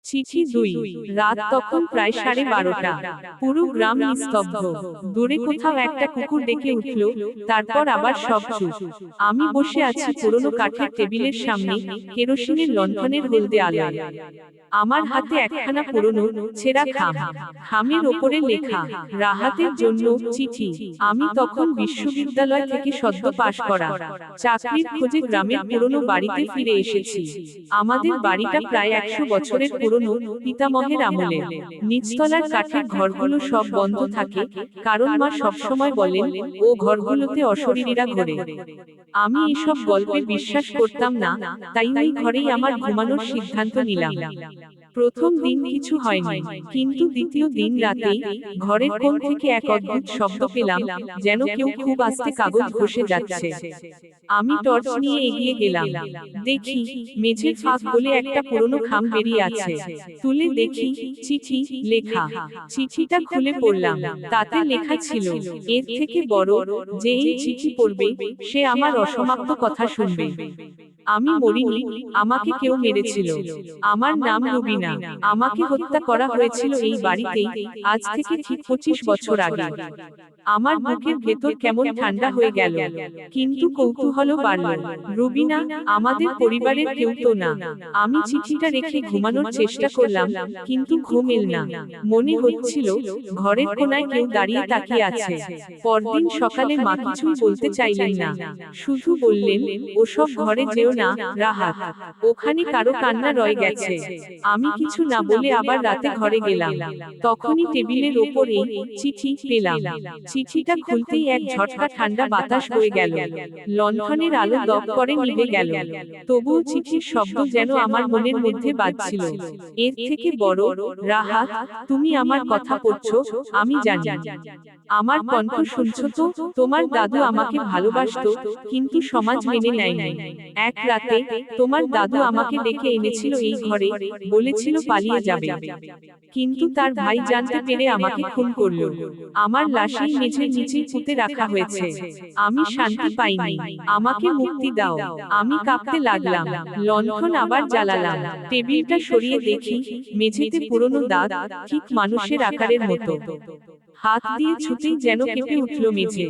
চিঠি ২। রাত তখন প্রায় 12:30। পুরো গ্রাম নিস্তব্ধ। দূরে কোথাও একটা কুকুর ডেকে উঠল, তারপর আবার সব চুপ। আমি বসে আছি পুরনো কাঠের টেবিলের সামনে, কেরোসিনের লণ্ঠনের হলদে আলোয়। আমার হাতে একখানা পুরনো, ছেঁড়া খাম। খামের ওপরে লেখা, রাহাতের জন্য চিঠি। আমি তখন বিশ্ববিদ্যালয় থেকে সদ্য পাশ করা। চাকরির খোঁজে গ্রামের পুরনো বাড়িতে ফিরে এসেছি। আমাদের বাড়িটা প্রায় 100 বছরের পুরনো, পিতামহের আমলের। নিচতলার কাঠের ঘরগুলো সব বন্ধ থাকে, কারণ মা সবসময় বলেন, ও ঘরগুলোতে অশরীরীরা ঘোরে। আমি এসব গল্পে বিশ্বাস করতাম না, তাই ওই ঘরেই আমার ঘুমানোর সিদ্ধান্ত নিলাম। প্রথম দিন কিছু হয়নি, কিন্তু দ্বিতীয় দিন রাতে ঘরের কোণ থেকে এক অদ্ভুত শব্দ পেলাম, যেন কেউ খুব আস্তে কাগজ ঘষে যাচ্ছে। আমি টর্চ নিয়ে এগিয়ে গেলাম। দেখি, মেঝের ফাঁক বলে একটা পুরনো খাম বেরিয়ে আছে। তুলে দেখি, চিঠি লেখা। চিঠিটা খুলে পড়লাম। তাতে লেখা ছিল, এর থেকে বড়, যে এই চিঠি পড়বে, সে আমার অসমাপ্ত কথা শুনবে। আমি মরিনি, আমাকে কেউ মেরেছিল। আমার নাম রুবিনা। আমাকে হত্যা করা হয়েছিল এই বাড়িতেই, আজ থেকে ঠিক 25 বছর আগে। আমার বুকের ভেতর কেমন ঠান্ডা হয়ে গেল, কিন্তু কৌতূহলও বাড়ল। রুবিনা, আমাদের পরিবারের কেউ তো না। আমি চিঠিটা রেখে ঘুমানোর চেষ্টা করলাম, কিন্তু ঘুম এল না। মনে হচ্ছিল, ঘরের কোনায় কেউ দাঁড়িয়ে তাকিয়ে আছে। পরদিন সকালে মা কিছুই বলতে চাইলেন না, শুধু বললেন, ওসব ঘরে যেও না, রাহাত। ওখানে কারো কান্না রয়ে গেছে। আমি কিছু না বলে আবার রাতে ঘরে গেলাম। তখনই টেবিলের ওপর এই চিঠি পেলাম। চিঠিটা খুলতেই এক ঝটকা ঠান্ডা বাতাস বয়ে গেল। লণ্ঠনের আলো দপ করে নিভে গেল। তবুও চিঠির শব্দ যেন আমার মনের মধ্যে বাজছিল। এর থেকে বড়, রাহাত, তুমি আমার কথা পড়ছো, আমি জানি। আমার কণ্ঠ শুনছো তো? তোমার দাদু আমাকে ভালোবাসতো, কিন্তু সমাজ মেনে নেয়নি। এক রাতে, তোমার দাদু আমাকে ডেকে এনেছিল এই ঘরে, বলেছিল পালিয়ে যাবে। কিন্তু তার ভাই জানতে পেরে আমাকে খুন করল। আমার লাশই মেঝের নিচে পুঁতে রাখা হয়েছে। আমি শান্তি পাইনি। আমাকে মুক্তি দাও। আমি কাঁপতে লাগলাম। লণ্ঠন আবার জ্বালালাম। টেবিলটা সরিয়ে দেখি, মেঝেতে পুরনো দাগ, ঠিক মানুষের আকারের মতো। হাত দিয়ে ছুতেই যেন কেঁপে উঠল মেঝে।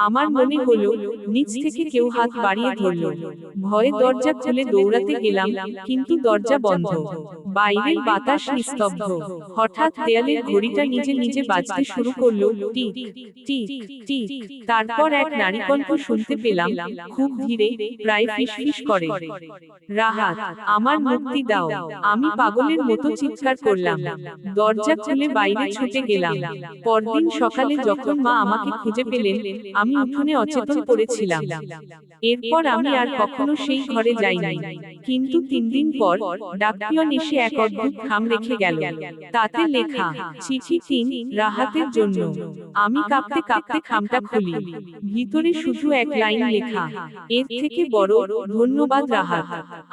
আমার মনে হলো, নিচ থেকে কেউ হাত বাড়িয়ে ধরল। ভয়ে দরজা খুলে দৌড়াতে গেলাম, কিন্তু দরজা বন্ধ। বাইরের বাতাস নিস্তব্ধ। হঠাৎ দেয়ালের ঘড়িটা নিজে নিজে বাজতে শুরু করলো, টিক টিক টিক। তারপর এক নারীকণ্ঠ শুনতে পেলাম, খুব ধীরে, প্রায় ফিসফিস করে, রাহাত, আমার মুক্তি দাও। আমি পাগলের মতো চিৎকার করলাম। দরজা খুলে বাইরে ছুটে গেলাম। পরদিন সকালে যখন মা আমাকে খুঁজে পেলেন, আমি উঠোনে অচেতন পড়েছিলাম। এরপর আমি আর কখনো সেই ঘরে যাইনি। কিন্তু 3 দিন পর, ডাকপিয়ন এসে এক অদ্ভুত খাম রেখে গেল। তাতে লেখা, চিঠি 3, রাহাতের জন্য। আমি কাঁপতে কাঁপতে খামটা খুলি। ভিতরে শুধু এক লাইন লেখা, এর থেকে বড়, ধন্যবাদ রাহাত।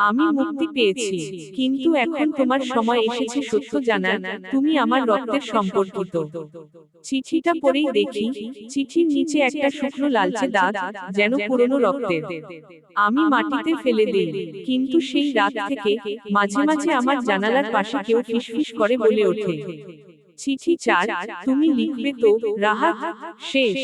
আমি মুক্তি পেয়েছি। কিন্তু এখন তোমার সময় এসেছে সত্য জানার, তুমি আমার রক্তের সম্পর্কিত। চিঠিটা পড়েই দেখি, চিঠির নিচে একটা শুকনো লালচে দাগ, যেন পুরনো রক্তের। আমি মাটিতে ফেলে দেই। কিন্তু সেই রাত থেকে, মাঝে মাঝে আমার জানালার পাশে কেউ ফিসফিস করে বলে ওঠে, চিঠি 4, তুমি লিখবে তো, রাহাত? শেষ।